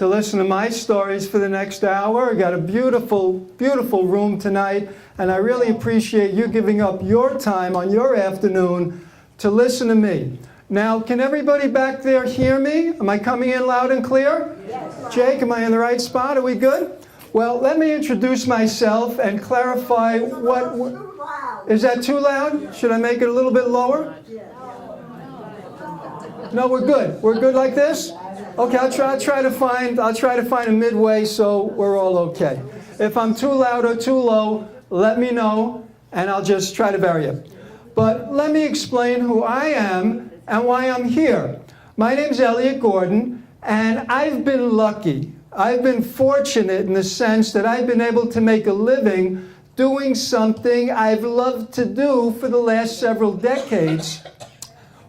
to listen to my stories for the next hour. I got a beautiful, beautiful room tonight, and I really appreciate you giving up your time on your afternoon to listen to me. Now, can everybody back there hear me? Am I coming in loud and clear? Yes. Jake, am I in the right spot? Are we good? Well, let me introduce myself and clarify what... Is that too loud? Should I make it a little bit lower? No, we're good. We're good like this? Okay, I'll try to find a midway so we're all okay. If I'm too loud or too low, let me know, and I'll just try to vary it. But let me explain who I am and why I'm here. My name's ELLIOTT GORDON, and I've been lucky. I've been fortunate in the sense that I've been able to make a living doing something I've loved to do for the last several decades,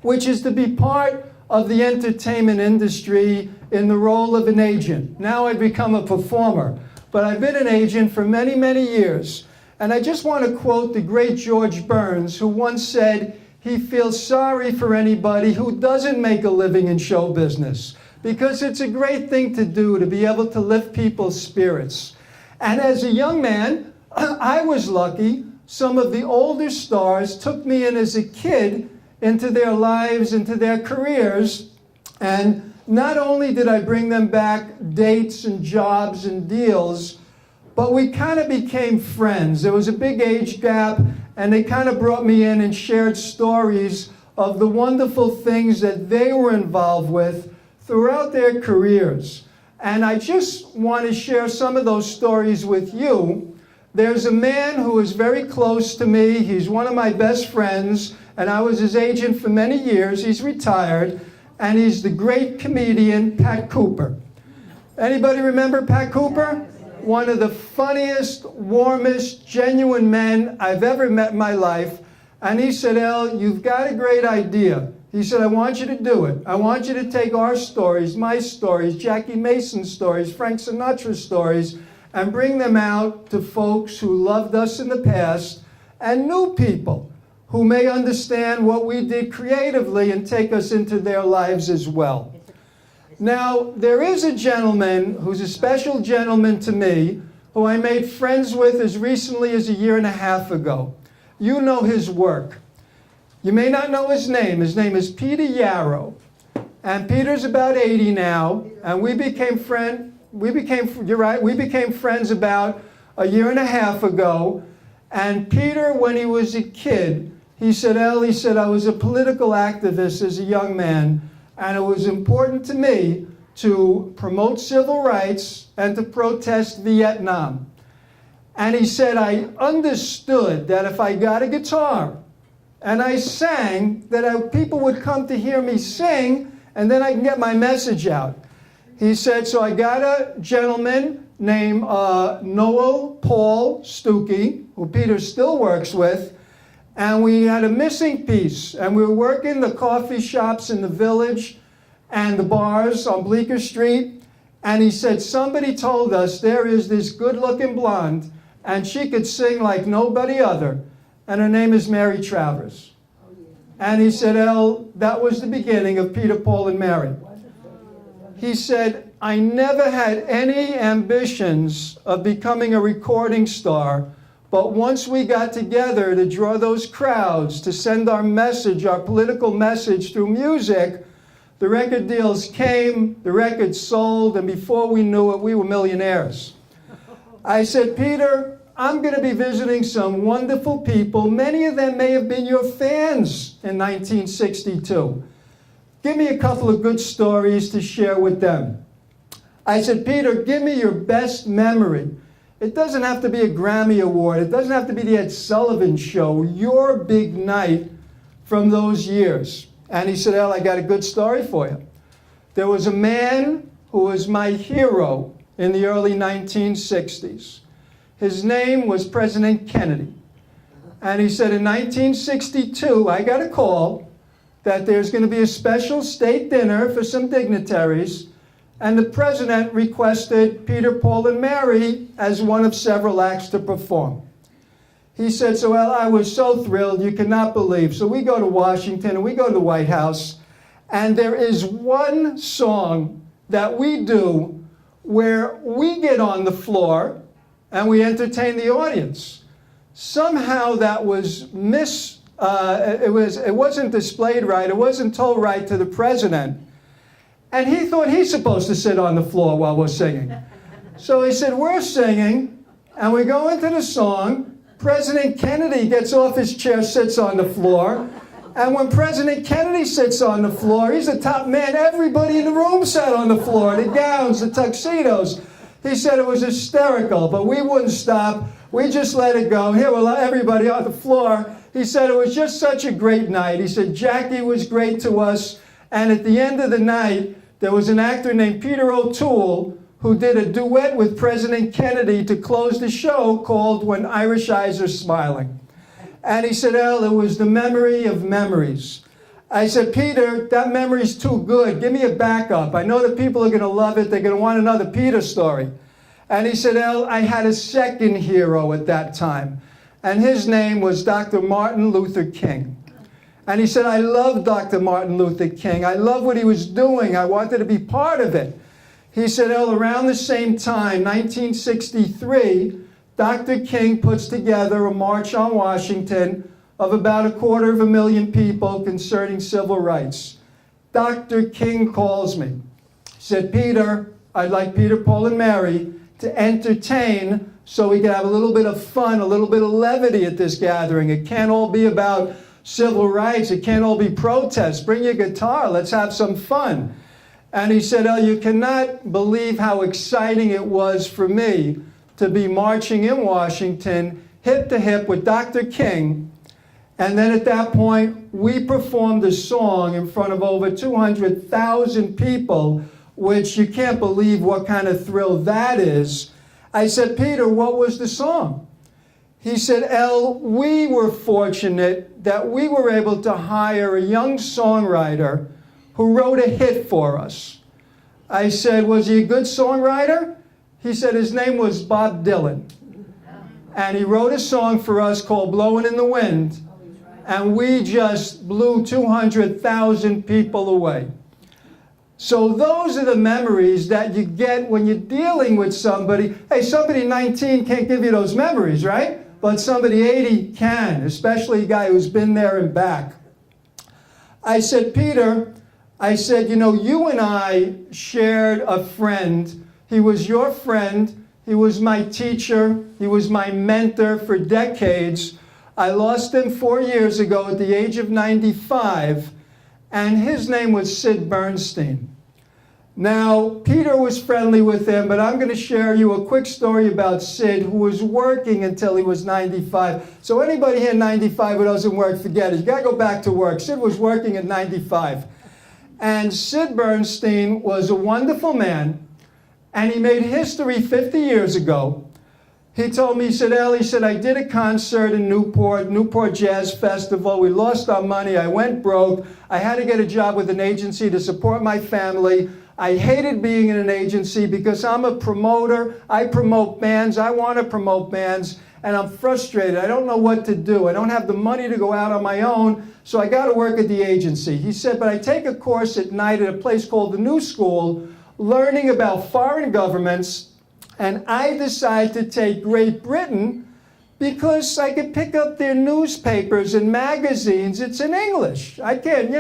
which is to be part of the entertainment industry in the role of an agent. Now I've become a performer, but I've been an agent for many, many years. And I just want to quote the great George Burns, who once said he feels sorry for anybody who doesn't make a living in show business, because it's a great thing to do, to be able to lift people's spirits. And as a young man, I was lucky. Some of the older stars took me in as a kid into their lives, into their careers, and not only did I bring them back dates and jobs and deals, but we kind of became friends. There was a big age gap, and they kind of brought me in and shared stories of the wonderful things that they were involved with throughout their careers. And I just want to share some of those stories with you. There's a man who is very close to me. He's one of my best friends, and I was his agent for many years. He's retired, and he's the great comedian Pat Cooper. Anybody remember Pat Cooper? One of the funniest, warmest, genuine men I've ever met in my life. And he said, "El, you've got a great idea." He said, "I want you to do it. I want you to take our stories, my stories, Jackie Mason's stories, Frank Sinatra's stories, and bring them out to folks who loved us in the past and new people who may understand what we did creatively and take us into their lives as well." Now, there is a gentleman who's a special gentleman to me, who I made friends with as recently as 1.5 years ago. You know his work. You may not know his name. His name is Peter Yarrow. And Peter's about 80 now, and we became friends about 1.5 years ago. And Peter, when he was a kid, he said, "El," he said, "I was a political activist as a young man, and it was important to me to promote civil rights and to protest Vietnam." And he said, "I understood that if I got a guitar and I sang, that people would come to hear me sing, and then I can get my message out." He said, "So I got a gentleman named Noel Paul Stuckey, who Peter still works with, and we had a missing piece, and we were working the coffee shops in the village and the bars on Bleecker Street, and he said, somebody told us there is this good-looking blonde, and she could sing like nobody other, and her name is Mary Travers." And he said, "El, that was the beginning of Peter, Paul, and Mary." He said, "I never had any ambitions of becoming a recording star, but once we got together to draw those crowds, to send our message, our political message through music, the record deals came, the records sold, and before we knew it, we were millionaires." I said, "Peter, I'm going to be visiting some wonderful people. Many of them may have been your fans in 1962. Give me a couple of good stories to share with them." I said, "Peter, give me your best memory. It doesn't have to be a Grammy Award. It doesn't have to be the Ed Sullivan Show. Your big night from those years." And he said, "El, I got a good story for you. There was a man who was my hero in the early 1960s. His name was President Kennedy. And he said, in 1962, I got a call that there's going to be a special state dinner for some dignitaries, and the president requested Peter, Paul, and Mary as one of several acts to perform." He said, "So, El, I was so thrilled, you cannot believe." So we go to Washington, and we go to the White House, and there is one song that we do where we get on the floor and we entertain the audience. Somehow that was it wasn't displayed right, it wasn't told right to the president. And he thought he's supposed to sit on the floor while we're singing. So he said, we're singing, and we go into the song. President Kennedy gets off his chair, sits on the floor. And when President Kennedy sits on the floor, he's the top man. Everybody in the room sat on the floor, the gowns, the tuxedos. He said it was hysterical, but we wouldn't stop. We just let it go. Here, we'll let everybody on the floor. He said it was just such a great night. He said Jackie was great to us. And at the end of the night, there was an actor named Peter O'Toole who did a duet with President Kennedy to close the show called When Irish Eyes Are Smiling. And he said, El, it was the memory of memories. I said, Peter, that memory's too good. Give me a backup. I know that people are going to love it. They're going to want another Peter story. And he said, El, I had a second hero at that time. And his name was Dr. Martin Luther King. And he said, I love Dr. Martin Luther King. I love what he was doing. I wanted to be part of it. He said, El, around the same time, 1963, Dr. King puts together a march on Washington of about 250,000 people concerning civil rights. Dr. King calls me. He said, Peter, I'd like Peter, Paul, and Mary to entertain so we can have a little bit of fun, a little bit of levity at this gathering. It can't all be about civil rights. It can't all be protests. Bring your guitar. Let's have some fun. And he said, El, you cannot believe how exciting it was for me to be marching in Washington, hip to hip with Dr. King. And then at that point, we performed a song in front of over 200,000 people, which you can't believe what kind of thrill that is. I said, Peter, what was the song? He said, El, we were fortunate that we were able to hire a young songwriter who wrote a hit for us. I said, was he a good songwriter? He said his name was Bob Dylan. And he wrote a song for us called Blowin' in the Wind. And we just blew 200,000 people away. So those are the memories that you get when you're dealing with somebody. Hey, somebody 19 can't give you those memories, right? But somebody 80 can, especially a guy who's been there and back. I said, Peter, I said, you know, you and I shared a friend. He was your friend. He was my teacher. He was my mentor for decades. I lost him 4 years ago at the age of 95, and his name was Sid Bernstein. Now, Peter was friendly with him, but I'm going to share you a quick story about Sid, who was working until he was 95. So anybody here 95 who doesn't work, forget it. You got to go back to work. Sid was working at 95. And Sid Bernstein was a wonderful man, and he made history 50 years ago. He told me, he said, El, he said, I did a concert in Newport Jazz Festival. We lost our money. I went broke. I had to get a job with an agency to support my family. I hated being in an agency because I'm a promoter. I promote bands. I want to promote bands. And I'm frustrated. I don't know what to do. I don't have the money to go out on my own, so I got to work at the agency. He said, but I take a course at night at a place called the New School, learning about foreign governments. And I decided to take Great Britain because I could pick up their newspapers and magazines. It's in English. I can,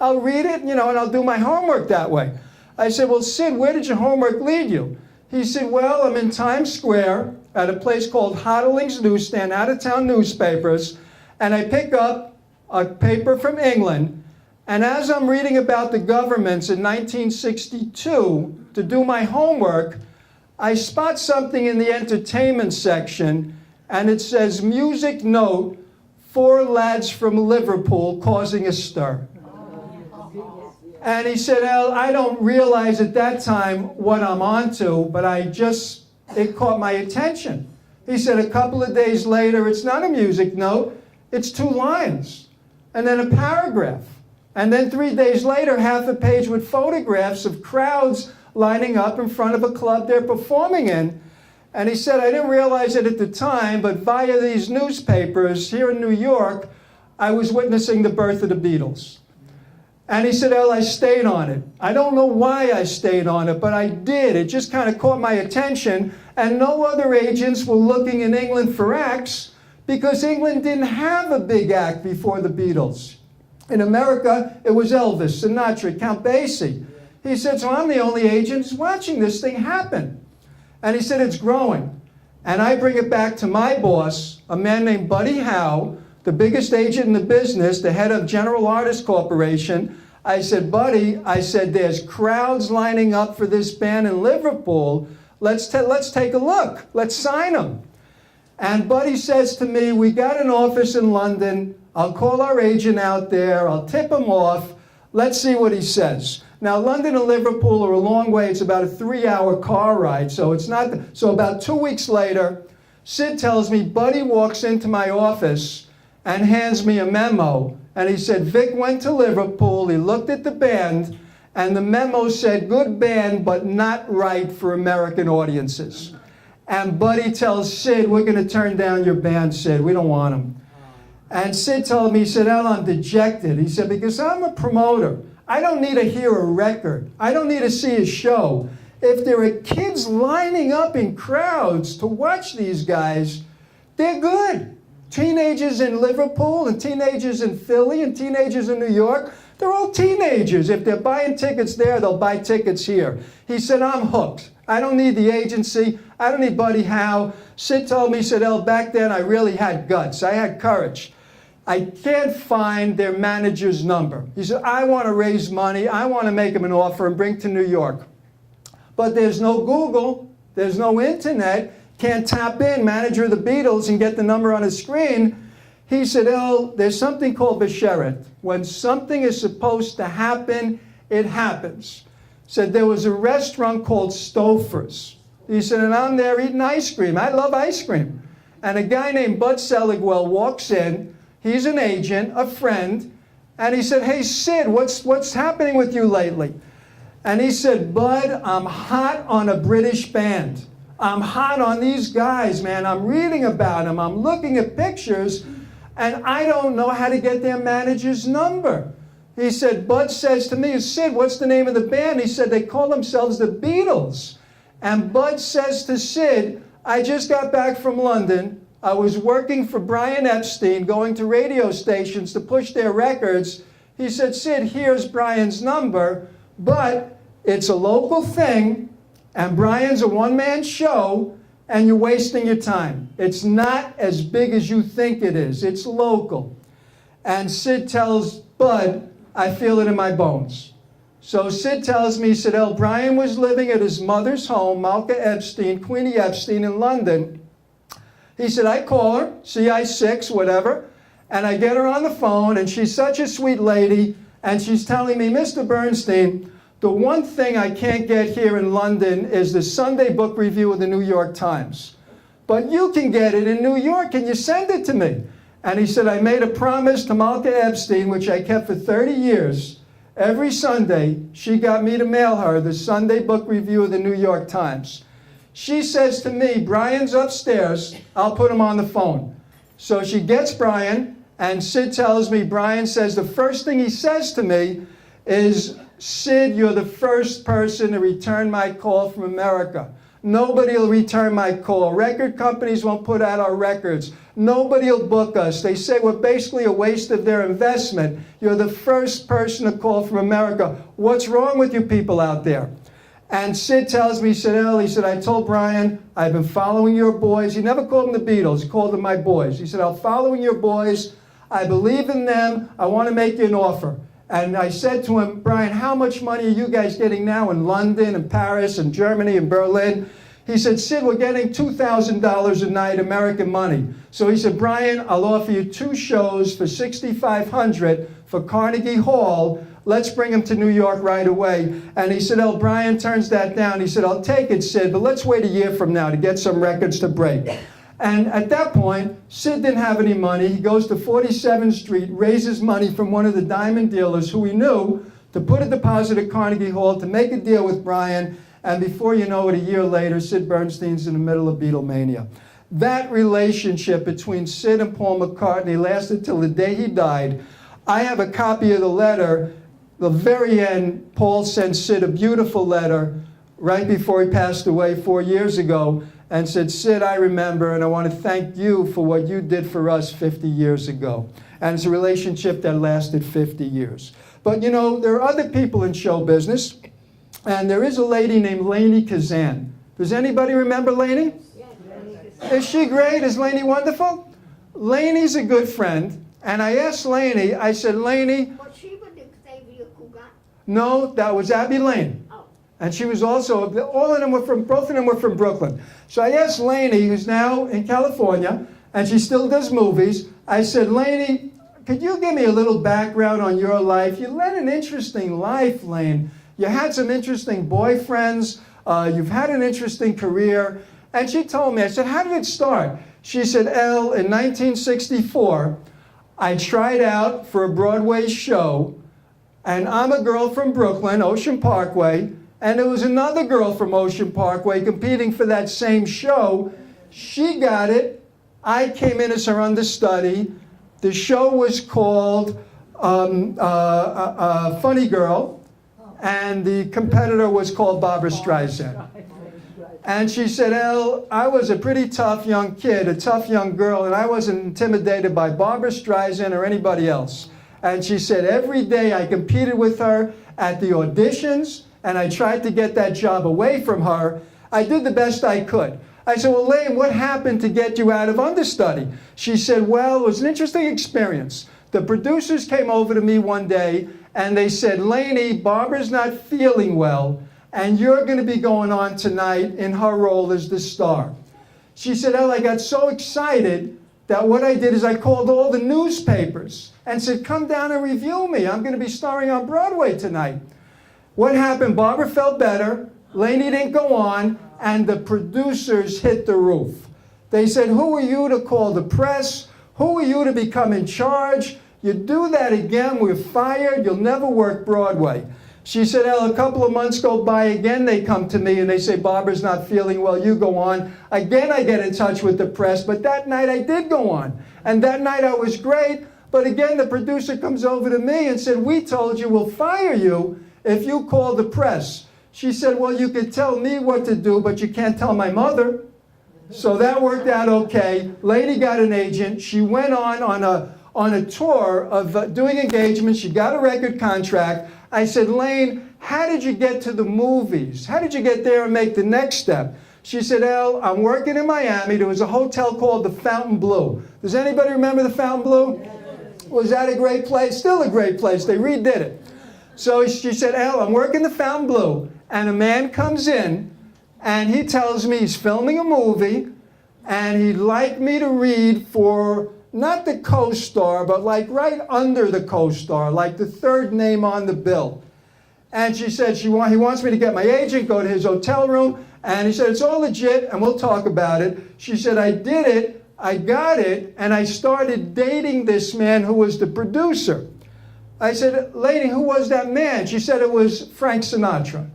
I'll read it, and I'll do my homework that way. I said, well, Sid, where did your homework lead you? He said, well, I'm in Times Square at a place called Hodling's Newsstand, out-of-town newspapers, and I pick up a paper from England, and as I'm reading about the governments in 1962 to do my homework, I spot something in the entertainment section, and it says, music note, 4 lads from Liverpool causing a stir. And he said, El, I don't realize at that time what I'm onto, but it caught my attention. He said a couple of days later, it's not a music note, it's 2 lines, and then a paragraph. And then 3 days later, half a page with photographs of crowds lining up in front of a club they're performing in. And he said, I didn't realize it at the time, but via these newspapers here in New York, I was witnessing the birth of the Beatles. And he said, "El, I stayed on it. I don't know why I stayed on it, but I did. It just kind of caught my attention. And no other agents were looking in England for acts because England didn't have a big act before the Beatles. In America, it was Elvis, Sinatra, Count Basie." He said, "So I'm the only agent watching this thing happen." And he said, "It's growing." And I bring it back to my boss, a man named Buddy Howe, the biggest agent in the business, the head of General Artists Corporation. I said, "Buddy," I said, "there's crowds lining up for this band in Liverpool. Let's take a look. Let's sign them." And Buddy says to me, "We got an office in London. I'll call our agent out there. I'll tip him off. Let's see what he says." Now, London and Liverpool are a long way. It's about a 3-hour car ride, so it's not. So about 2 weeks later, Sid tells me Buddy walks into my office and hands me a memo. And he said, "Vic went to Liverpool. He looked at the band, and the memo said, 'Good band, but not right for American audiences.'" And Buddy tells Sid, "We're going to turn down your band, Sid. We don't want them." And Sid told me, he said, "El, I'm dejected." He said, "Because I'm a promoter. I don't need to hear a record. I don't need to see a show. If there are kids lining up in crowds to watch these guys, they're good. Teenagers in Liverpool and teenagers in Philly and teenagers in New York, they're all teenagers. If they're buying tickets there, they'll buy tickets here." He said, "I'm hooked. I don't need the agency. I don't need Buddy Howe." Sid told me, he said, "El, back then I really had guts. I had courage. I can't find their manager's number." He said, "I want to raise money. I want to make him an offer and bring to New York. But there's no Google. There's no internet. Can't tap in, manager of the Beatles, and get the number on his screen." He said, "El, there's something called Besheret. When something is supposed to happen, it happens." Said there was a restaurant called Stouffer's. He said, and I'm there eating ice cream. I love ice cream. And a guy named Bud Seligwell walks in. He's an agent, a friend, and he said, "Hey, Sid, what's happening with you lately?" And he said, "Bud, I'm hot on a British band. I'm hot on these guys, man. I'm reading about them. I'm looking at pictures, and I don't know how to get their manager's number." He said, Bud says to me, "Sid, what's the name of the band?" He said, "They call themselves the Beatles." And Bud says to Sid, "I just got back from London. I was working for Brian Epstein, going to radio stations to push their records." He said, "Sid, here's Brian's number, but it's a local thing, and Brian's a one-man show, and you're wasting your time. It's not as big as you think it is. It's local." And Sid tells Bud, "I feel it in my bones." So Sid tells me, he said, "El, Brian was living at his mother's home, Malka Epstein, Queenie Epstein in London." He said, "I call her, CI6, whatever, and I get her on the phone, and she's such a sweet lady, and she's telling me, 'Mr. Bernstein, the one thing I can't get here in London is the Sunday book review of the New York Times. But you can get it in New York. Can you send it to me?' And he said, I made a promise to Malka Epstein, which I kept for 30 years. Every Sunday, she got me to mail her the Sunday book review of the New York Times. She says to me, 'Brian's upstairs. I'll put him on the phone.' So she gets Brian, and Sid tells me, Brian says the first thing he says to me is, 'Sid, you're the first person to return my call from America. Nobody will return my call. Record companies won't put out our records. Nobody will book us. They say we're basically a waste of their investment. You're the first person to call from America. What's wrong with you people out there?' And Sid tells me, he said, 'El,' he said, 'I told Brian, I've been following your boys.'" He never called them the Beatles. He called them my boys. He said, "I'm following your boys. I believe in them. I want to make you an offer." And I said to him, "Brian, how much money are you guys getting now in London and Paris and Germany and Berlin?" He said, "Sid, we're getting $2,000 a night American money." So he said, "Brian, I'll offer you 2 shows for $6,500 for Carnegie Hall. Let's bring him to New York right away." And he said, "El, Brian turns that down." He said, "I'll take it, Sid, but let's wait a year from now to get some records to break." And at that point, Sid didn't have any money. He goes to 47th Street, raises money from one of the diamond dealers who he knew to put a deposit at Carnegie Hall to make a deal with Brian. And before you know it, a year later, Sid Bernstein's in the middle of Beatlemania. That relationship between Sid and Paul McCartney lasted till the day he died. I have a copy of the letter the very end, Paul sent Sid a beautiful letter right before he passed away 4 years ago and said, Sid, I remember, and I want to thank you for what you did for us 50 years ago. And it's a relationship that lasted 50 years. But you know, there are other people in show business, and there is a lady named Lainey Kazan. Does anybody remember Lainey? Is she great? Is Lainey wonderful? Lainey's a good friend, and I asked Lainey, I said, Lainey, no, that was Abby Lane. Oh. And she was also, both of them were from Brooklyn. So I asked Lainey, who's now in California, and she still does movies, I said, Lainey, could you give me a little background on your life? You led an interesting life, Lane. You had some interesting boyfriends, you've had an interesting career. And she told me, I said, how did it start? She said, Elle, in 1964, I tried out for a Broadway show, and I'm a girl from Brooklyn, Ocean Parkway, and there was another girl from Ocean Parkway competing for that same show. She got it. I came in as her understudy. The show was called Funny Girl, and the competitor was called Barbra Streisand. And she said, Elle, I was a pretty tough young kid, a tough young girl, and I wasn't intimidated by Barbra Streisand or anybody else. And she said, every day I competed with her at the auditions, and I tried to get that job away from her. I did the best I could. I said, well, Lane, what happened to get you out of understudy? She said, well, it was an interesting experience. The producers came over to me one day, and they said, Lainey, Barbara's not feeling well, and you're going to be going on tonight in her role as the star. She said, Elle, I got so excited that what I did is I called all the newspapers and said, come down and review me. I'm going to be starring on Broadway tonight. What happened? Barbara felt better. Lainey didn't go on, and the producers hit the roof. They said, who are you to call the press? Who are you to become in charge? You do that again, we're fired. You'll never work Broadway. She said, Elle, a couple of months go by, again they come to me and they say, Barbara's not feeling well, you go on. Again I get in touch with the press, but that night I did go on. And that night I was great, but again the producer comes over to me and said, we told you we'll fire you if you call the press. She said, well, you could tell me what to do, but you can't tell my mother. So that worked out okay. Lady got an agent. She went on a tour of doing engagements. She got a record contract. I said, Lane, how did you get to the movies? How did you get there and make the next step? She said, Elle, I'm working in Miami. There was a hotel called the Fontainebleau. Does anybody remember the Fontainebleau? Yes. Was that a great place? Still a great place. They redid it. So she said, Elle, I'm working the Fontainebleau. And a man comes in, and he tells me he's filming a movie, and he'd like me to read for not the co-star, but like right under the co-star, like the third name on the bill. And she said he wants me to get my agent, go to his hotel room, and he said, it's all legit, and we'll talk about it. She said, I did it, I got it, and I started dating this man who was the producer. I said, lady, who was that man? She said it was Frank Sinatra.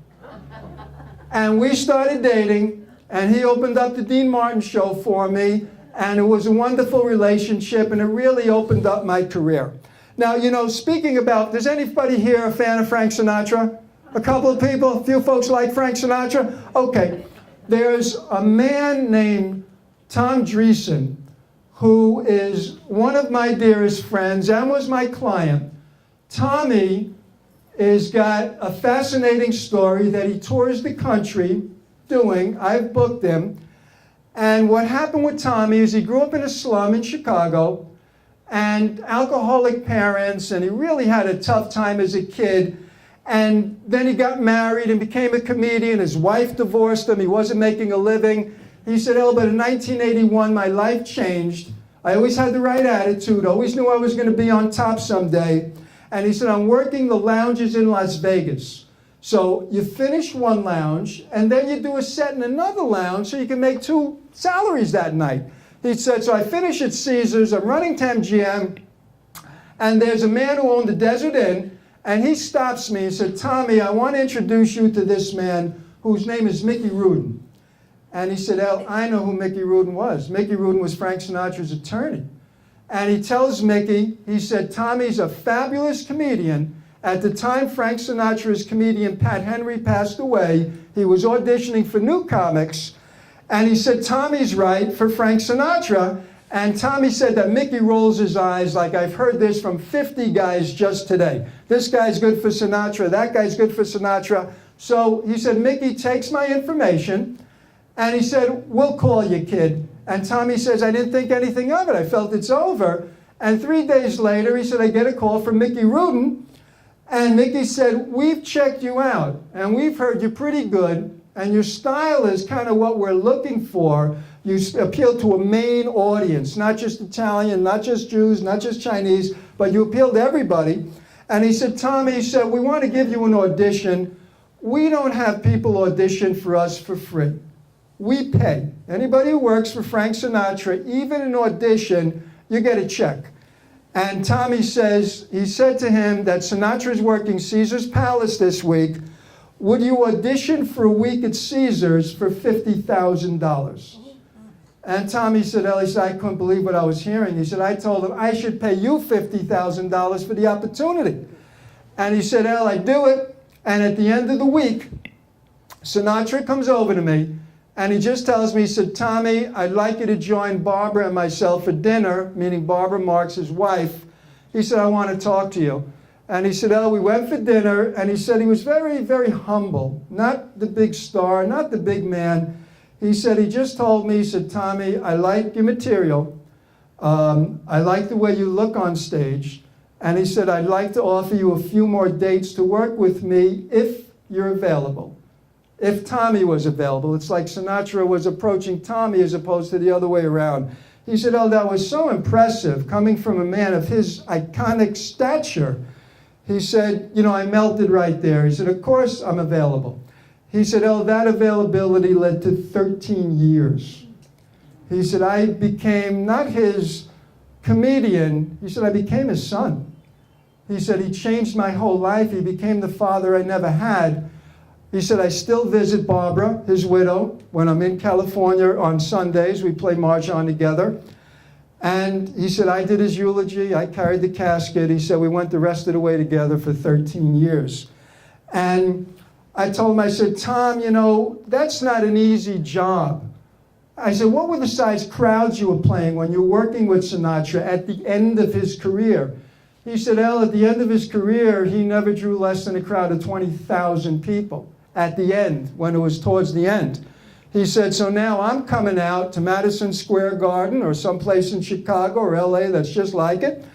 And we started dating, and he opened up the Dean Martin show for me, and it was a wonderful relationship, and it really opened up my career. Now, you know, speaking about, does anybody here a fan of Frank Sinatra? A couple of people, a few folks like Frank Sinatra? Okay, there's a man named Tom Dreesen, who is one of my dearest friends and was my client. Tommy has got a fascinating story that he tours the country doing. I've booked him. And what happened with Tommy is he grew up in a slum in Chicago, and alcoholic parents, and he really had a tough time as a kid. And then he got married and became a comedian. His wife divorced him. He wasn't making a living. He said, oh, but in 1981, my life changed. I always had the right attitude, always knew I was going to be on top someday. And he said, I'm working the lounges in Las Vegas. So you finish one lounge, and then you do a set in another lounge so you can make 2 salaries that night. He said, so I finish at Caesars, I'm running to MGM, and there's a man who owned the Desert Inn, and he stops me and said, Tommy, I want to introduce you to this man whose name is Mickey Rudin. And he said, Elle, I know who Mickey Rudin was. Mickey Rudin was Frank Sinatra's attorney. And he tells Mickey, he said, Tommy's a fabulous comedian, At the time Frank Sinatra's comedian Pat Henry passed away, he was auditioning for new comics, and he said, Tommy's right for Frank Sinatra. And Tommy said that Mickey rolls his eyes like, I've heard this from 50 guys just today. This guy's good for Sinatra, that guy's good for Sinatra. So he said, Mickey takes my information, and he said, we'll call you, kid. And Tommy says, I didn't think anything of it. I felt it's over. And 3 days later, he said, I get a call from Mickey Rudin. And Mickey said, we've checked you out, and we've heard you're pretty good, and your style is kind of what we're looking for. You appeal to a main audience, not just Italian, not just Jews, not just Chinese, but you appeal to everybody. And he said, Tommy, he said, we want to give you an audition. We don't have people audition for us for free. We pay. Anybody who works for Frank Sinatra, even an audition, you get a check. And Tommy says, he said to him that Sinatra's working Caesar's Palace this week. Would you audition for a week at Caesar's for $50,000? And Tommy said, Ellie said, I couldn't believe what I was hearing. He said, I told him I should pay you $50,000 for the opportunity. And he said, El, I do it. And at the end of the week, Sinatra comes over to me, and he just tells me, he said, Tommy, I'd like you to join Barbara and myself for dinner, meaning Barbara Marx, his wife. He said, I want to talk to you. And he said, we went for dinner, and he said he was very, very humble. Not the big star, not the big man. He said, he just told me, he said, Tommy, I like your material. I like the way you look on stage. And he said, I'd like to offer you a few more dates to work with me if you're available. If Tommy was available. It's like Sinatra was approaching Tommy as opposed to the other way around. He said, that was so impressive coming from a man of his iconic stature. He said, I melted right there. He said, of course I'm available. He said, that availability led to 13 years. He said, I became not his comedian. He said, I became his son. He said, he changed my whole life. He became the father I never had. He said, I still visit Barbara, his widow, when I'm in California on Sundays. We play Mahjong together. And he said, I did his eulogy. I carried the casket. He said, we went the rest of the way together for 13 years. And I told him, I said, Tom, that's not an easy job. I said, what were the size crowds you were playing when you were working with Sinatra at the end of his career? He said, at the end of his career, he never drew less than a crowd of 20,000 people at the end, when it was towards the end. He said, so now I'm coming out to Madison Square Garden or someplace in Chicago or LA that's just like it.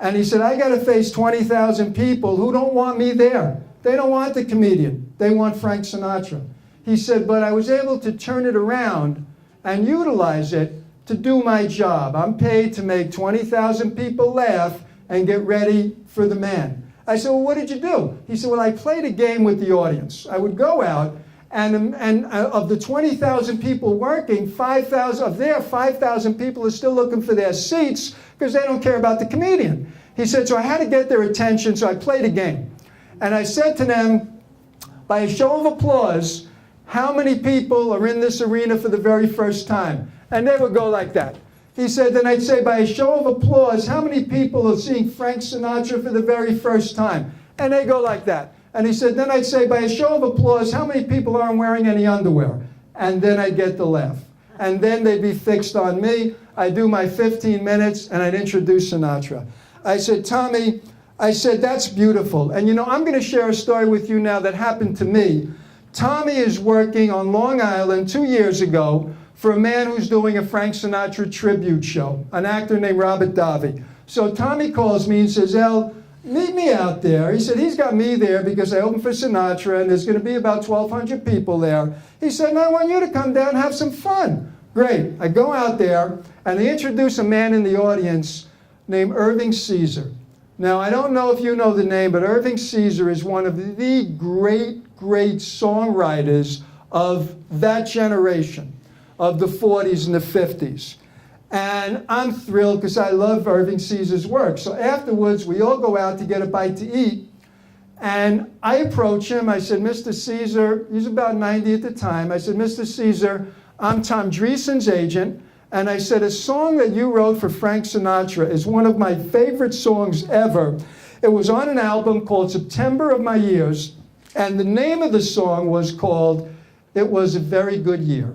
And he said, I got to face 20,000 people who don't want me there. They don't want the comedian. They want Frank Sinatra. He said, but I was able to turn it around and utilize it to do my job. I'm paid to make 20,000 people laugh and get ready for the man. I said, well, what did you do? He said, well, I played a game with the audience. I would go out, and of the 20,000 people working, 5,000 people are still looking for their seats because they don't care about the comedian. He said, so I had to get their attention, so I played a game. And I said to them, by a show of applause, how many people are in this arena for the very first time? And they would go like that. He said, then I'd say, by a show of applause, how many people are seeing Frank Sinatra for the very first time? And they go like that. And he said, then I'd say, by a show of applause, how many people aren't wearing any underwear? And then I'd get the laugh. And then they'd be fixed on me. I'd do my 15 minutes, and I'd introduce Sinatra. I said, Tommy, I said, that's beautiful. And I'm going to share a story with you now that happened to me. Tommy is working on Long Island 2 years ago for a man who's doing a Frank Sinatra tribute show, an actor named Robert Davi. So Tommy calls me and says, El, meet me out there. He said, he's got me there because I opened for Sinatra, and there's going to be about 1,200 people there. He said, and I want you to come down and have some fun. Great. I go out there, and they introduce a man in the audience named Irving Caesar. Now, I don't know if you know the name, but Irving Caesar is one of the great, great songwriters of that generation, of the 40s and the 50s. And I'm thrilled because I love Irving Caesar's work. So afterwards, we all go out to get a bite to eat. And I approach him. I said, Mr. Caesar, he's about 90 at the time. I said, Mr. Caesar, I'm Tom Dreesen's agent. And I said, a song that you wrote for Frank Sinatra is one of my favorite songs ever. It was on an album called September of My Years, and the name of the song was called It Was a Very Good Year.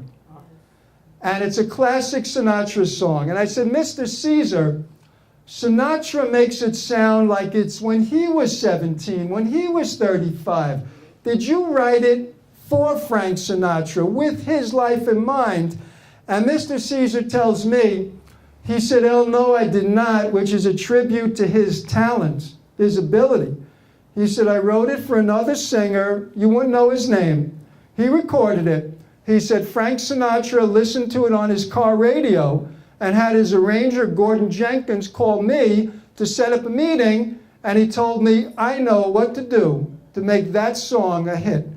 And it's a classic Sinatra song. And I said, Mr. Caesar, Sinatra makes it sound like it's when he was 17, when he was 35. Did you write it for Frank Sinatra, with his life in mind? And Mr. Caesar tells me, he said, no, I did not, which is a tribute to his talent, his ability. He said, I wrote it for another singer. You wouldn't know his name. He recorded it. He said Frank Sinatra listened to it on his car radio and had his arranger, Gordon Jenkins, call me to set up a meeting, and he told me, I know what to do to make that song a hit.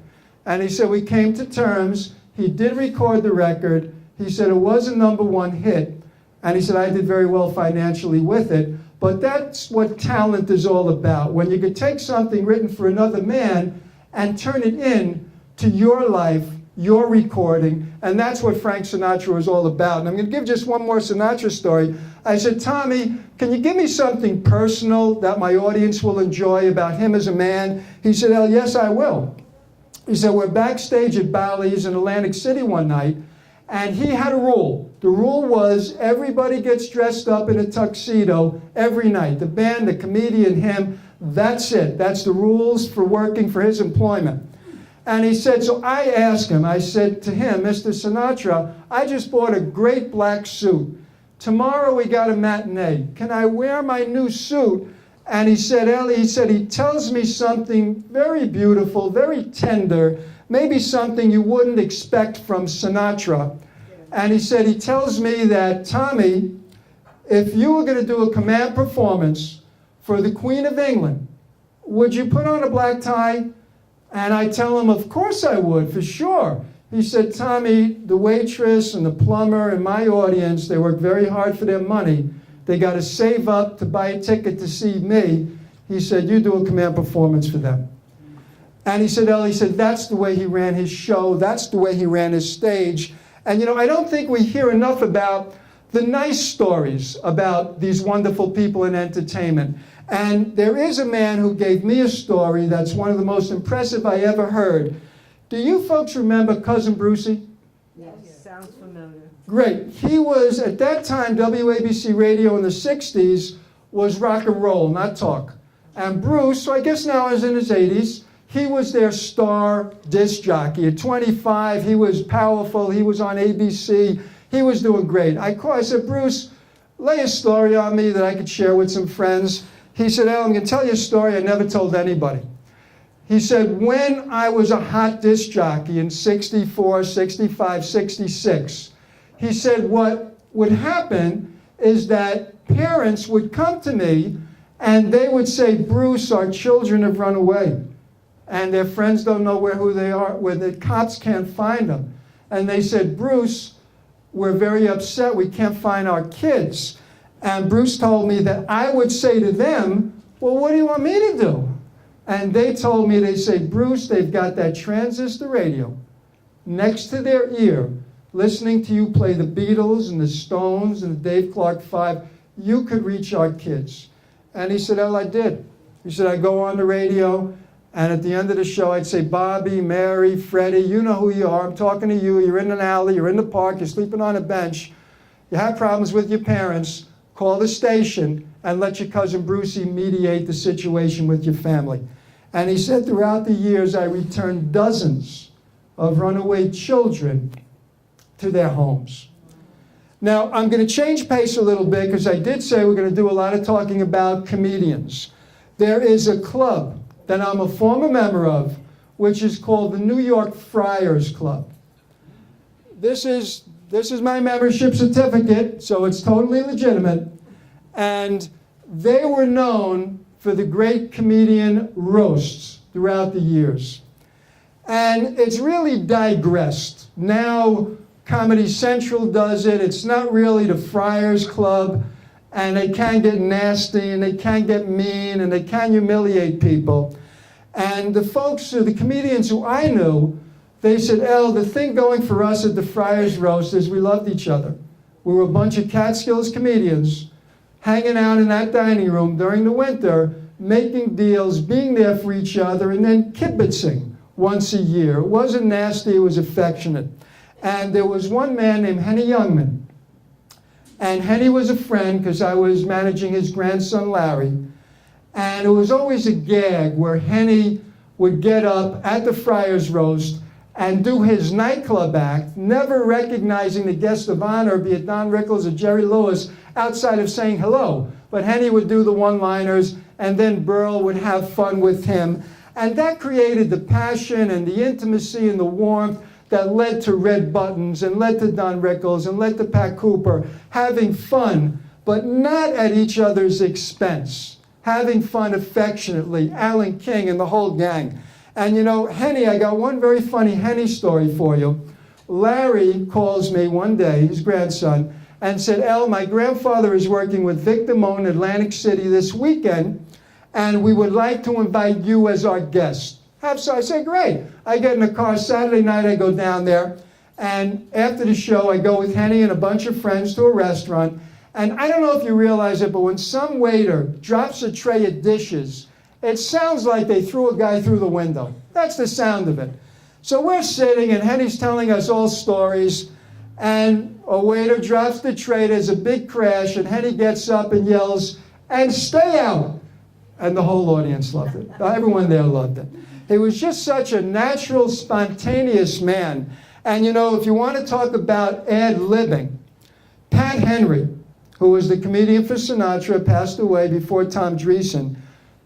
And he said we came to terms. He did record the record. He said it was a #1 hit. And he said I did very well financially with it. But that's what talent is all about. When you could take something written for another man and turn it in to your life, your recording, and that's what Frank Sinatra was all about. And I'm going to give just one more Sinatra story. I said, Tommy, can you give me something personal that my audience will enjoy about him as a man? He said, yes, I will. He said, we're backstage at Bally's in Atlantic City one night, and he had a rule. The rule was everybody gets dressed up in a tuxedo every night. The band, the comedian, him, that's it. That's the rules for working for his employment. And he said, so I asked him, I said to him, Mr. Sinatra, I just bought a great black suit. Tomorrow we got a matinee. Can I wear my new suit? And he said, Ellie, he tells me something very beautiful, very tender, maybe something you wouldn't expect from Sinatra. And he said, he tells me that, Tommy, if you were going to do a command performance for the Queen of England, would you put on a black tie? And I tell him, of course I would, for sure. He said, Tommy, the waitress and the plumber and my audience, they work very hard for their money. They got to save up to buy a ticket to see me. He said, you do a command performance for them. And he said, that's the way he ran his show. That's the way he ran his stage. And, I don't think we hear enough about the nice stories about these wonderful people in entertainment. And there is a man who gave me a story that's one of the most impressive I ever heard. Do you folks remember Cousin Brucey? Yes. Sounds familiar. Great. He was, at that time, WABC radio in the 60s was rock and roll, not talk. And Bruce, so I guess now he's in his 80s, he was their star disc jockey. At 25, he was powerful. He was on ABC. He was doing great. I said, Bruce, lay a story on me that I could share with some friends. He said, I'm going to tell you a story I never told anybody. He said, when I was a hot disc jockey in 64, 65, 66, he said what would happen is that parents would come to me and they would say, Bruce, our children have run away. And their friends don't know who they are, where the cops can't find them. And they said, Bruce, we're very upset. We can't find our kids. And Bruce told me that I would say to them, well, what do you want me to do? And they told me, they say, Bruce, they've got that transistor radio next to their ear, listening to you play the Beatles and the Stones and the Dave Clark Five. You could reach our kids. And he said, I did. He said, I go on the radio, and at the end of the show, I'd say, Bobby, Mary, Freddie, you know who you are. I'm talking to you. You're in an alley. You're in the park. You're sleeping on a bench. You have problems with your parents. Call the station and let your cousin Brucey mediate the situation with your family. And he said throughout the years, I returned dozens of runaway children to their homes. Now, I'm going to change pace a little bit because I did say we're going to do a lot of talking about comedians. There is a club that I'm a former member of, which is called the New York Friars Club. This is my membership certificate, so it's totally legitimate. And they were known for the great comedian roasts throughout the years. And it's really digressed. Now Comedy Central does it. It's not really the Friars Club. And they can get nasty, and they can get mean, and they can humiliate people. And the folks, the comedians who I knew, they said, the thing going for us at the Friars Roast is we loved each other. We were a bunch of Catskills comedians hanging out in that dining room during the winter, making deals, being there for each other, and then kibitzing once a year. It wasn't nasty, it was affectionate. And there was one man named Henny Youngman. And Henny was a friend because I was managing his grandson, Larry. And it was always a gag where Henny would get up at the Friars Roast and do his nightclub act, never recognizing the guest of honor, be it Don Rickles or Jerry Lewis, outside of saying hello. But Henny would do the one-liners, and then Burl would have fun with him. And that created the passion and the intimacy and the warmth that led to Red Buttons and led to Don Rickles and led to Pat Cooper having fun, but not at each other's expense. Having fun affectionately, Alan King and the whole gang. And you know, Henny, I got one very funny Henny story for you. Larry calls me one day, his grandson, and said, El, my grandfather is working with Vic Damone in Atlantic City this weekend, and we would like to invite you as our guest. So I said, great. I get in the car Saturday night, I go down there, and after the show, I go with Henny and a bunch of friends to a restaurant, and I don't know if you realize it, but when some waiter drops a tray of dishes, it sounds like they threw a guy through the window. That's the sound of it. So we're sitting, and Henny's telling us all stories, and a waiter drops the tray, there's a big crash, and Henny gets up and yells, and stay out! And the whole audience loved it. Everyone there loved it. He was just such a natural, spontaneous man. And you know, if you want to talk about ad-libbing, Pat Henry, who was the comedian for Sinatra, passed away before Tom Dreesen.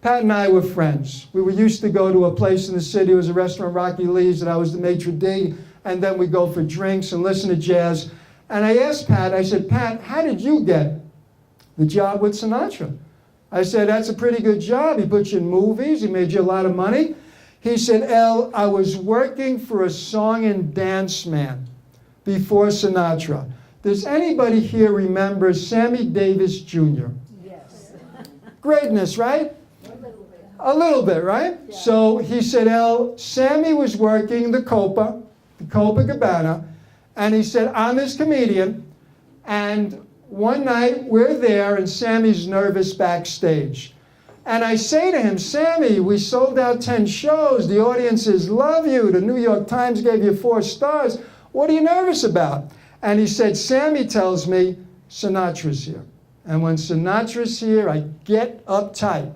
Pat and I were friends. We were used to go to a place in the city, it was a restaurant, Rocky Lee's, and I was the maitre d', and then we'd go for drinks and listen to jazz. And I asked Pat, I said, Pat, how did you get the job with Sinatra? I said, that's a pretty good job. He put you in movies, he made you a lot of money. He said, El, I was working for a song and dance man before Sinatra. Does anybody here remember Sammy Davis Jr.? Yes. Greatness, right? A little bit, right? Yeah. So he said, El, Sammy was working the Copacabana, and he said, I'm this comedian, and one night we're there, and Sammy's nervous backstage. And I say to him, Sammy, we sold out 10 shows. The audiences love you. The New York Times gave you 4 stars. What are you nervous about? And he said, Sammy tells me Sinatra's here. And when Sinatra's here, I get uptight.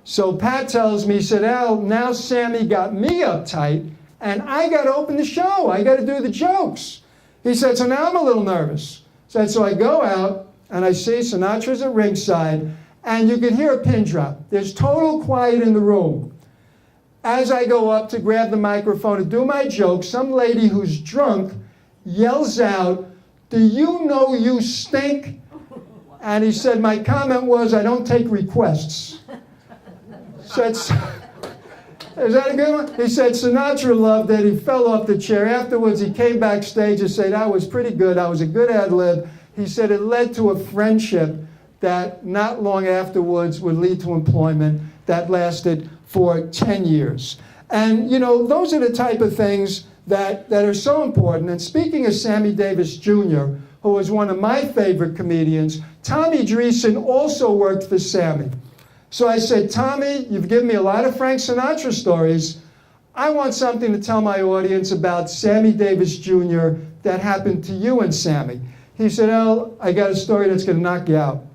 So Pat tells me, he said, Al, now Sammy got me uptight, and I got to open the show. I got to do the jokes. He said, so now I'm a little nervous. So I go out, and I see Sinatra's at ringside, and you can hear a pin drop. There's total quiet in the room. As I go up to grab the microphone to do my joke, some lady who's drunk yells out, do you know you stink? And he said, my comment was, I don't take requests. Is that a good one? He said Sinatra loved it. He fell off the chair. Afterwards, he came backstage and said, that was pretty good. That was a good ad-lib. He said it led to a friendship that not long afterwards would lead to employment that lasted for 10 years. And, you know, those are the type of things that are so important. And speaking of Sammy Davis Jr., who was one of my favorite comedians, Tommy Dreesen also worked for Sammy. So I said, Tommy, you've given me a lot of Frank Sinatra stories. I want something to tell my audience about Sammy Davis Jr. that happened to you and Sammy. He said, El, I got a story that's going to knock you out.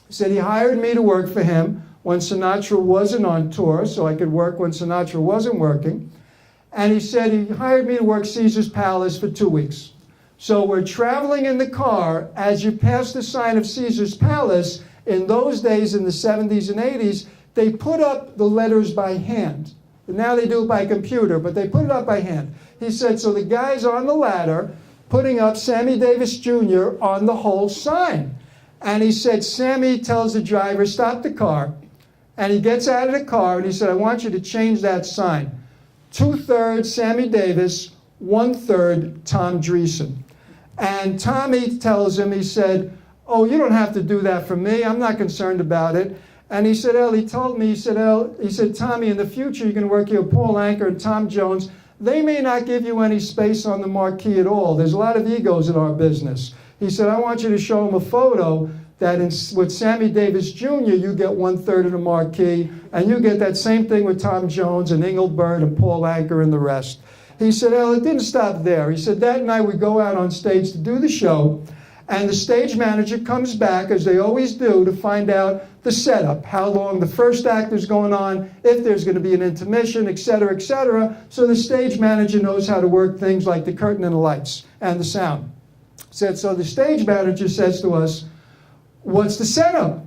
He said he hired me to work for him when Sinatra wasn't on tour, so I could work when Sinatra wasn't working. And he said he hired me to work Caesar's Palace for 2 weeks. So we're traveling in the car. As you pass the sign of Caesar's Palace, in those days, in the 70s and 80s, they put up the letters by hand. Now they do it by computer, but they put it up by hand. He said, so the guy's on the ladder putting up Sammy Davis Jr. on the whole sign. And he said, Sammy tells the driver, stop the car. And he gets out of the car and he said, I want you to change that sign. 2/3 Sammy Davis, 1/3 Tom Dreesen. And Tommy tells him, he said, oh, you don't have to do that for me. I'm not concerned about it. And he said, El, he told me, he said, Tommy, in the future, you can work here with Paul Anka and Tom Jones. They may not give you any space on the marquee at all. There's a lot of egos in our business. He said, I want you to show them a photo that with Sammy Davis Jr., you get 1/3 of the marquee, and you get that same thing with Tom Jones and Engelbert and Paul Anka and the rest. He said, "El, it didn't stop there." He said, "That night we go out on stage to do the show, and the stage manager comes back, as they always do, to find out the setup, how long the first act is going on, if there's going to be an intermission, et cetera, so the stage manager knows how to work things like the curtain and the lights and the sound." Said, so the stage manager says to us, "What's the setup?"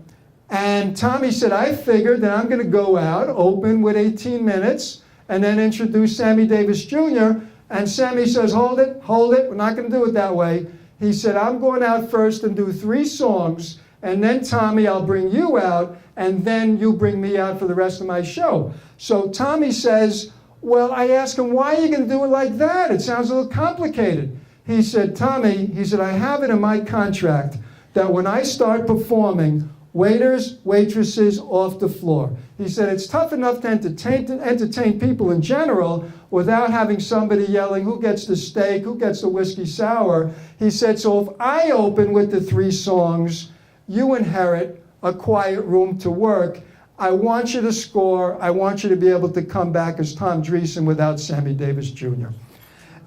And Tommy said, "I figured that I'm going to go out, open with 18 minutes, and then introduce Sammy Davis Jr." And Sammy says, hold it, we're not going to do it that way. He said, "I'm going out first and do 3 songs, and then Tommy, I'll bring you out, and then you bring me out for the rest of my show." So Tommy says, well, I asked him, "Why are you going to do it like that? It sounds a little complicated." He said, "Tommy," he said, "I have it in my contract that when I start performing, waiters, waitresses off the floor." He said, "It's tough enough to entertain people in general without having somebody yelling, 'Who gets the steak? Who gets the whiskey sour?' He said, so if I open with the 3 songs, you inherit a quiet room to work. I want you to score. I want you to be able to come back as Tom Dreesen without Sammy Davis Jr."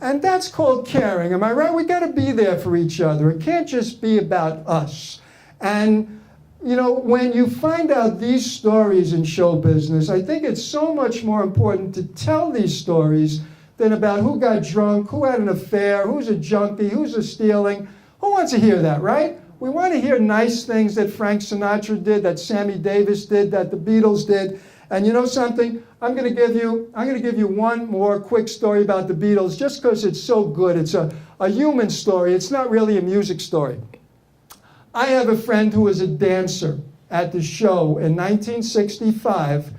And that's called caring, am I right? We got to be there for each other. It can't just be about us. And you know, when you find out these stories in show business, I think it's so much more important to tell these stories than about who got drunk, who had an affair, who's a junkie, who's a stealing. Who wants to hear that, right? We want to hear nice things that Frank Sinatra did, that Sammy Davis did, that the Beatles did. And you know something? I'm going to give you one more quick story about the Beatles, just because it's so good. It's a human story. It's not really a music story. I have a friend who was a dancer at the show in 1965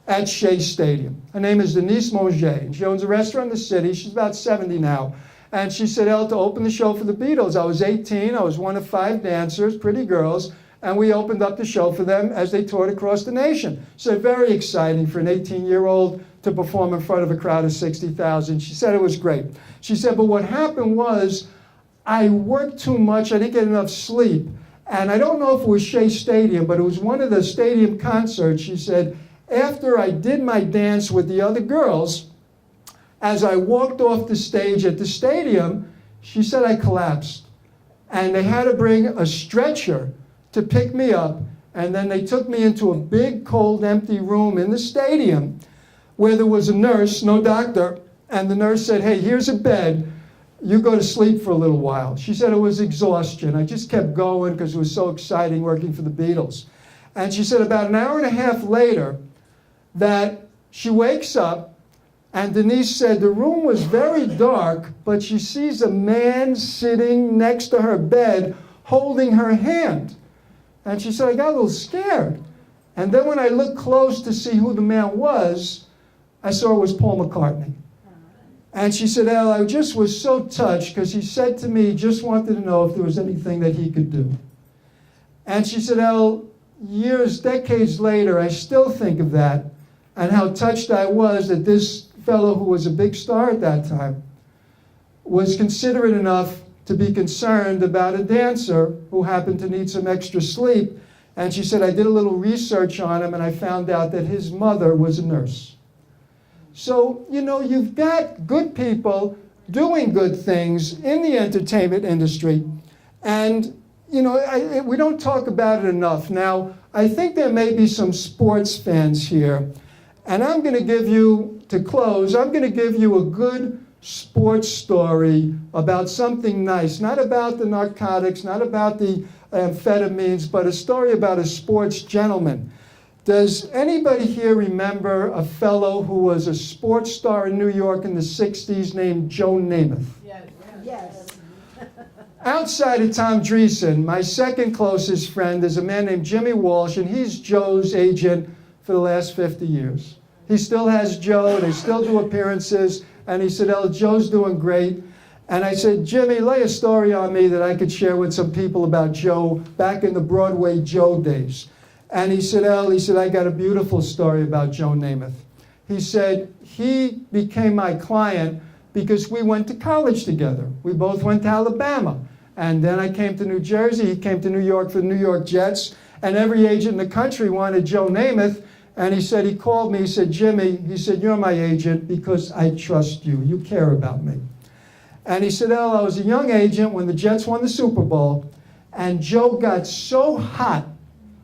at Shea Stadium. Her name is Denise Monget, and she owns a restaurant in the city. She's about 70 now. And she said, "El, to open the show for the Beatles." I was 18. I was one of 5 dancers, pretty girls, and we opened up the show for them as they toured across the nation. So very exciting for an 18-year-old to perform in front of a crowd of 60,000. She said it was great. She said, but what happened was I worked too much. I didn't get enough sleep. And I don't know if it was Shea Stadium, but it was one of the stadium concerts. She said, after I did my dance with the other girls, as I walked off the stage at the stadium, she said I collapsed. And they had to bring a stretcher to pick me up. And then they took me into a big, cold, empty room in the stadium where there was a nurse, no doctor. And the nurse said, "Hey, here's a bed. You go to sleep for a little while." She said it was exhaustion. I just kept going because it was so exciting working for the Beatles. And she said about an hour and a half later that she wakes up, and Denise said the room was very dark, but she sees a man sitting next to her bed holding her hand. And she said, I got a little scared. And then when I looked close to see who the man was, I saw it was Paul McCartney. And she said, El, I just was so touched because he said to me, he just wanted to know if there was anything that he could do. And she said, El, years, decades later, I still think of that and how touched I was that this fellow who was a big star at that time was considerate enough to be concerned about a dancer who happened to need some extra sleep. And she said, I did a little research on him and I found out that his mother was a nurse. So, you know, you've got good people doing good things in the entertainment industry. And, you know, we don't talk about it enough. Now, I think there may be some sports fans here. And I'm going to give you, to close, I'm going to give you a good sports story about something nice. Not about the narcotics, not about the amphetamines, but a story about a sports gentleman. Does anybody here remember a fellow who was a sports star in New York in the 60s named Joe Namath? Yes. Yes. Outside of Tom Dreesen, my second closest friend is a man named Jimmy Walsh, and he's Joe's agent for the last 50 years. He still has Joe, they still do appearances, and he said, El, Joe's doing great. And I said, Jimmy, lay a story on me that I could share with some people about Joe back in the Broadway Joe days. And he said, El, I got a beautiful story about Joe Namath. He said, he became my client because we went to college together. We both went to Alabama. And then I came to New Jersey. He came to New York for the New York Jets. And every agent in the country wanted Joe Namath. And he said, he called me, he said, Jimmy, he said, you're my agent because I trust you. You care about me. And he said, I was a young agent when the Jets won the Super Bowl. And Joe got so hot,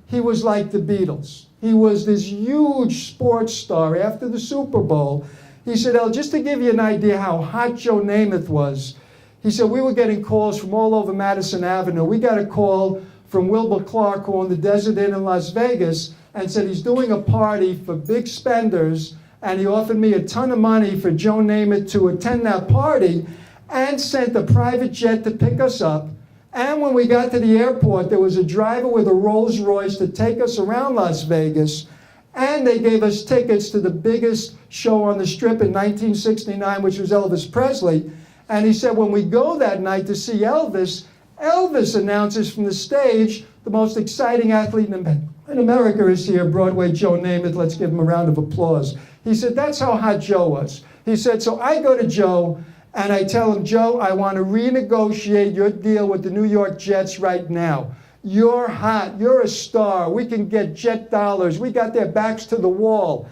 he was like the Beatles. He was this huge sports star after the Super Bowl. He said, just to give you an idea how hot Joe Namath was, he said, we were getting calls from all over Madison Avenue. We got a call from Wilbur Clark, who owned the Desert Inn in Las Vegas, and said he's doing a party for big spenders, and he offered me a ton of money for Joe Namath to attend that party, and sent a private jet to pick us up. And when we got to the airport, there was a driver with a Rolls Royce to take us around Las Vegas, and they gave us tickets to the biggest show on the Strip in 1969, which was Elvis Presley. And he said, when we go that night to see Elvis, Elvis announces from the stage, the most exciting athlete in America is here, Broadway Joe Namath. Let's give him a round of applause. He said, that's how hot Joe was. He said, so I go to Joe, and I tell him, Joe, I want to renegotiate your deal with the New York Jets right now. You're hot. You're a star. We can get Jet dollars. We got their backs to the wall.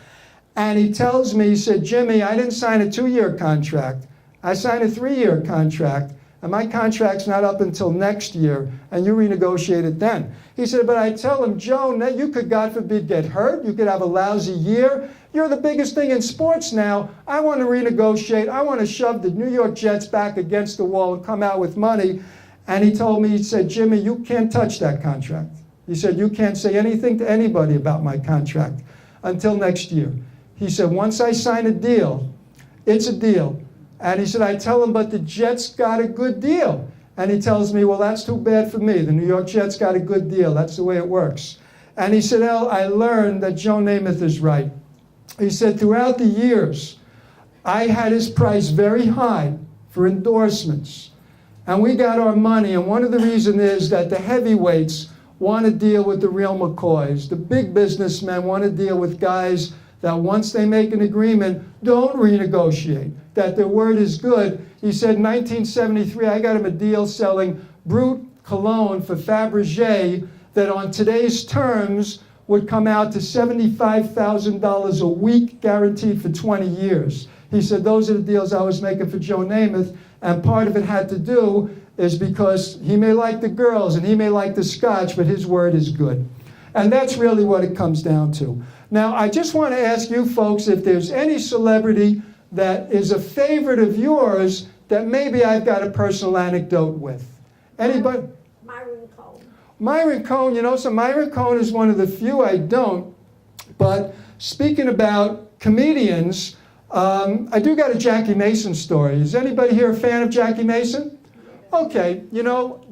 And he tells me, he said, Jimmy, I didn't sign a 2-year contract. I signed a 3-year contract. And my contract's not up until next year, and you renegotiate it then. He said, but I tell him, Joe, you could, God forbid, get hurt. You could have a lousy year. You're the biggest thing in sports now. I want to renegotiate. I want to shove the New York Jets back against the wall and come out with money. And he told me, he said, Jimmy, you can't touch that contract. He said, you can't say anything to anybody about my contract until next year. He said, once I sign a deal, it's a deal. And he said, I tell him, but the Jets got a good deal. And he tells me, well, that's too bad for me. The New York Jets got a good deal. That's the way it works. And he said, I learned that Joe Namath is right. He said, throughout the years, I had his price very high for endorsements. And we got our money. And one of the reasons is that the heavyweights want to deal with the real McCoys. The big businessmen want to deal with guys that once they make an agreement, don't renegotiate, that their word is good. He said in 1973, I got him a deal selling Brut cologne for Fabergé that on today's terms would come out to $75,000 a week, guaranteed for 20 years. He said, those are the deals I was making for Joe Namath, and part of it had to do is because he may like the girls and he may like the scotch, but his word is good. And that's really what it comes down to. Now, I just want to ask you folks if there's any celebrity that is a favorite of yours that maybe I've got a personal anecdote with. Anybody? Myron Cohen. Myron Cohen, so Myron Cohen is one of the few I don't. But speaking about comedians, I do got a Jackie Mason story. Is anybody here a fan of Jackie Mason? Okay,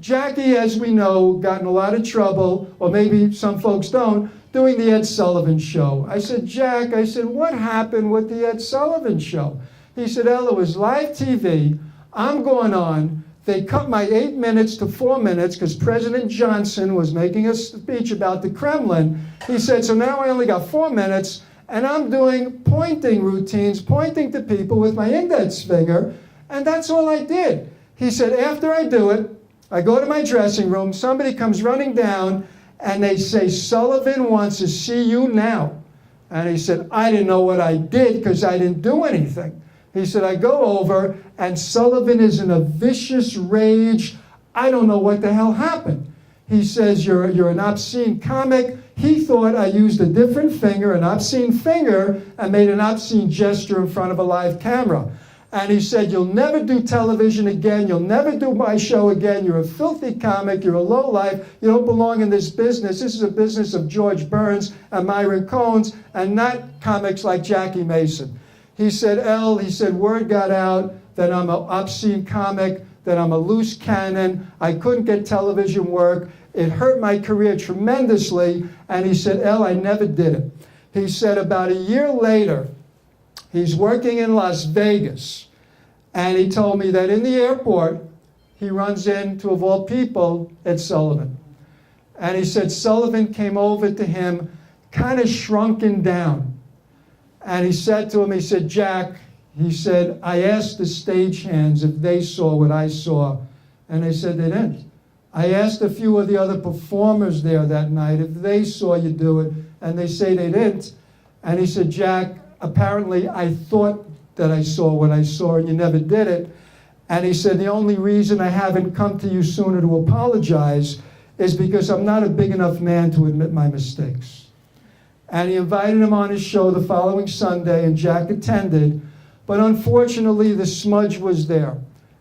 Jackie, as we know, got in a lot of trouble, or maybe some folks don't, doing the Ed Sullivan Show. I said, Jack, what happened with the Ed Sullivan Show? He said, it was live TV. I'm going on. They cut my 8 minutes to 4 minutes because President Johnson was making a speech about the Kremlin. He said, so now I only got 4 minutes, and I'm doing pointing routines, pointing to people with my index finger, and that's all I did. He said, after I do it, I go to my dressing room, somebody comes running down, and they say, Sullivan wants to see you now. And he said, I didn't know what I did because I didn't do anything. He said, I go over, and Sullivan is in a vicious rage. I don't know what the hell happened. He says, you're an obscene comic. He thought I used a different finger, an obscene finger, and made an obscene gesture in front of a live camera. And he said, you'll never do television again. You'll never do my show again. You're a filthy comic. You're a lowlife. You don't belong in this business. This is a business of George Burns and Myron Cohen, and not comics like Jackie Mason. He said, word got out that I'm an obscene comic, that I'm a loose cannon. I couldn't get television work. It hurt my career tremendously. And he said, I never did it. He said about a year later, he's working in Las Vegas, and he told me that in the airport, he runs into, of all people, Ed Sullivan. And he said Sullivan came over to him, kind of shrunken down. And he said to him, he said, Jack, he said, I asked the stagehands if they saw what I saw, And they said they didn't. I asked a few of the other performers there that night if they saw you do it, and they say they didn't. And he said, Jack, apparently I thought that I saw what I saw and you never did it. And he said, the only reason I haven't come to you sooner to apologize is because I'm not a big enough man to admit my mistakes. And he invited him on his show the following Sunday, and Jack attended. But unfortunately, the smudge was there.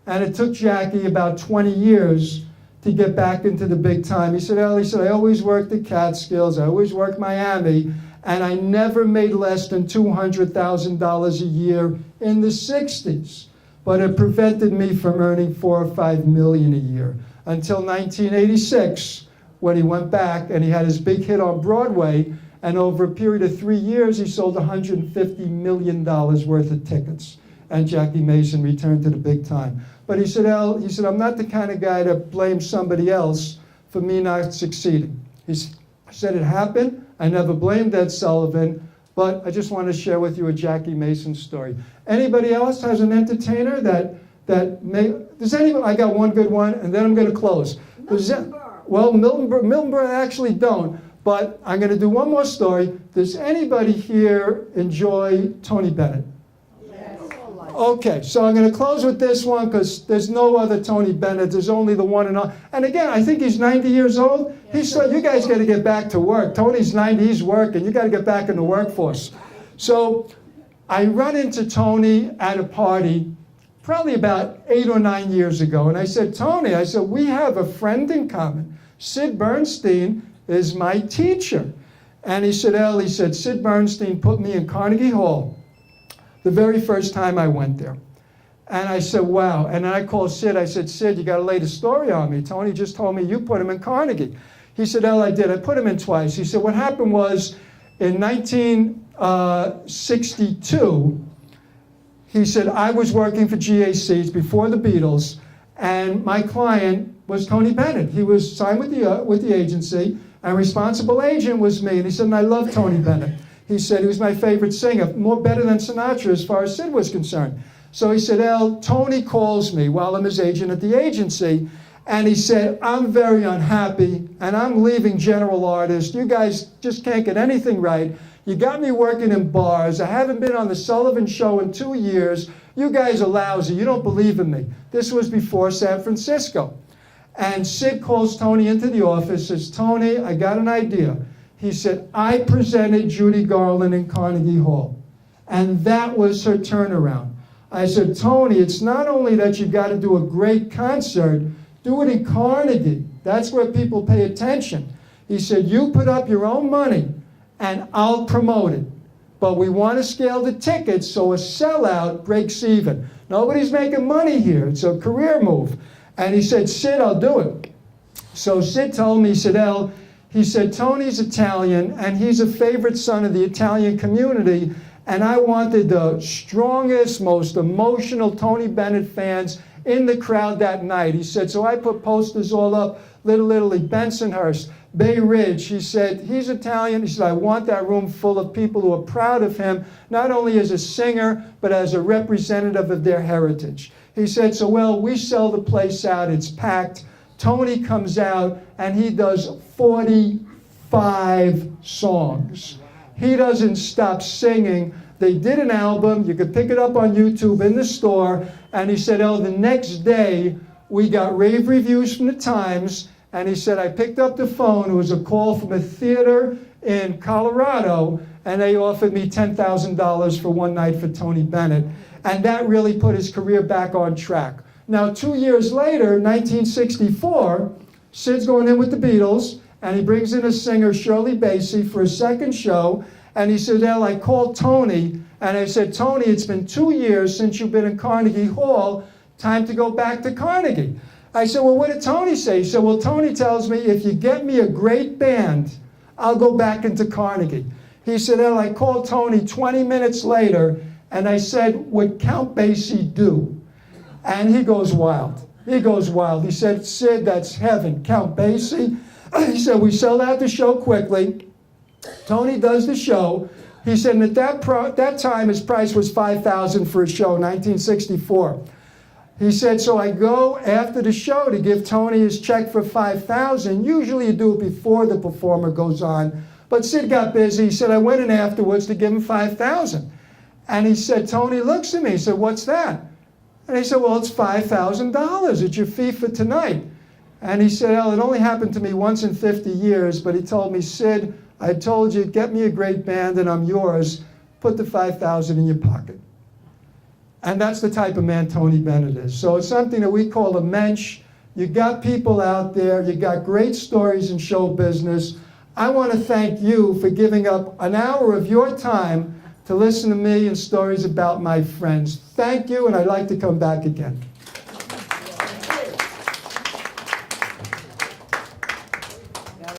And it took Jackie about 20 years to get back into the big time. He said, I always worked the Catskills, I always worked Miami, and I never made less than $200,000 a year in the 60s. But it prevented me from earning $4 or $5 million a year until 1986, when he went back and he had his big hit on Broadway, and over a period of 3 years, he sold $150 million worth of tickets. And Jackie Mason returned to the big time. But he said, I'm not the kind of guy to blame somebody else for me not succeeding. He said it happened. I never blamed Ed Sullivan, but I just want to share with you a Jackie Mason story. Anybody else has an entertainer that may, does anyone, I got one good one, and then I'm going to close. Well, Milton Berle, I actually don't, but I'm going to do one more story. Does anybody here enjoy Tony Bennett? Okay, so I'm going to close with this one because there's no other Tony Bennett. There's only the one and all. And again, I think he's 90 years old. You guys got to get back to work. Tony's 90, he's working. You got to get back in the workforce. So I run into Tony at a party probably about 8 or 9 years ago. And I said, Tony, we have a friend in common. Sid Bernstein is my teacher. And he said, Sid Bernstein put me in Carnegie Hall the very first time I went there. And I said, wow. And then I called Sid. I said, Sid, you got to lay the story on me. Tony just told me you put him in Carnegie. He said, I did. I put him in twice. He said, what happened was in 1962, he said, I was working for GACs before the Beatles, and my client was Tony Bennett. He was signed with the agency, and responsible agent was me. And he said, and I love Tony Bennett. He said he was my favorite singer, more better than Sinatra as far as Sid was concerned. So he said, Tony calls me while I'm his agent at the agency, and he said, I'm very unhappy, and I'm leaving General Artist. You guys just can't get anything right. You got me working in bars. I haven't been on the Sullivan Show in 2 years. You guys are lousy. You don't believe in me. This was before San Francisco. And Sid calls Tony into the office, says, Tony, I got an idea. He said, I presented Judy Garland in Carnegie Hall, and that was her turnaround. I said, Tony, it's not only that you got to do a great concert, do it in Carnegie. That's where people pay attention. He said, you put up your own money, and I'll promote it. But we want to scale the tickets so a sellout breaks even. Nobody's making money here. It's a career move. And he said, Sid, I'll do it. So Sid told me, he said, Tony's Italian, and he's a favorite son of the Italian community, and I wanted the strongest, most emotional Tony Bennett fans in the crowd that night. He said, so I put posters all up, Little Italy, Bensonhurst, Bay Ridge. He said, he's Italian. He said, I want that room full of people who are proud of him, not only as a singer, but as a representative of their heritage. He said, so we sell the place out, it's packed. Tony comes out and he does 45 songs. He doesn't stop singing. They did an album. You could pick it up on YouTube in the store. And he said, the next day we got rave reviews from the Times. And he said, I picked up the phone. It was a call from a theater in Colorado. And they offered me $10,000 for one night for Tony Bennett. And that really put his career back on track. Now, 2 years later, 1964, Sid's going in with the Beatles, and he brings in a singer, Shirley Bassey, for a second show. And he said, I called Tony, and I said, Tony, it's been 2 years since you've been in Carnegie Hall. Time to go back to Carnegie. I said, what did Tony say? He said, Tony tells me if you get me a great band, I'll go back into Carnegie. He said, I called Tony 20 minutes later, and I said, would Count Basie do? And he goes wild. He goes wild. He said, Sid, that's heaven. Count Basie. He said, we sold out the show quickly. Tony does the show. He said, and at that time, his price was $5,000 for a show, 1964. He said, so I go after the show to give Tony his check for $5,000. Usually you do it before the performer goes on. But Sid got busy. He said, I went in afterwards to give him $5,000. And he said, Tony looks at me. He said, what's that? And he said, well, it's $5,000. It's your fee for tonight. And he said, it only happened to me once in 50 years. But he told me, Sid, I told you, get me a great band and I'm yours. Put the $5,000 in your pocket. And that's the type of man Tony Bennett is. So it's something that we call a mensch. You got people out there. You got great stories in show business. I want to thank you for giving up an hour of your time to listen to me and stories about my friends. Thank you, and I'd like to come back again.